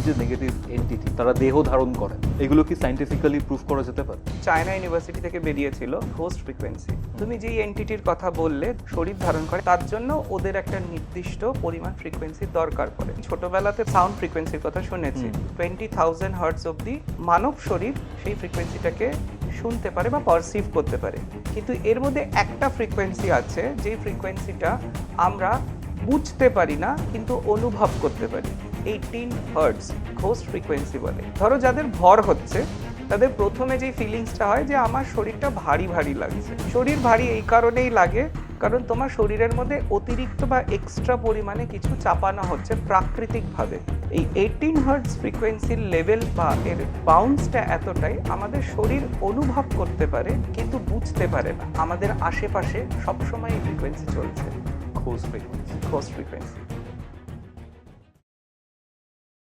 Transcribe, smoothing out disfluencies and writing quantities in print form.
যে negative entity তারা দেহ ধারণ করে, এগুলো কি সায়েন্টিফিক্যালি প্রুফ করা যেতে পারে? চায়না ইউনিভার্সিটি থেকে বেরিয়েছিল ঘোস্ট ফ্রিকোয়েন্সি। তুমি যেই এন্টিটির কথা বললে শরীর ধারণ করে, তার জন্য ওদের একটা নির্দিষ্ট পরিমাণ ফ্রিকোয়েন্সির দরকার পড়ে। ছোটবেলাতে সাউন্ড ফ্রিকোয়েন্সির কথা শুনেছি, 20,000 হার্টজ অব্দি মানব শরীর সেই ফ্রিকোয়েন্সিটাকে শুনতে পারে বা পারসিভ করতে পারে। কিন্তু এর মধ্যে একটা ফ্রিকোয়েন্সি আছে, যেই ফ্রিকোয়েন্সিটা আমরা বুঝতে পারি না কিন্তু অনুভব করতে পারি। 18 হার্টজ ঘোস্ট ফ্রিকোয়েন্সি বলে। ধরো যাদের ভর হচ্ছে, তাদের প্রথমে যেই ফিলিংসটা হয় যে আমার শরীরটা ভারী ভারী লাগছে। শরীর ভারী এই কারণেই লাগে কারণ তোমার শরীরের মধ্যে অতিরিক্ত বা এক্সট্রা পরিমাণে কিছু চাপানো হচ্ছে প্রাকৃতিকভাবে। এই 18 হার্টজ ফ্রিকোয়েন্সির লেভেল বা এর বাউন্সটা এতটাই আমাদের শরীর অনুভব করতে পারে কিন্তু বুঝতে পারে না। আমাদের আশেপাশে সবসময় এই ফ্রিকোয়েন্সি চলছে, ঘোস্ট ফ্রিকোয়েন্সি। Ghost frequency.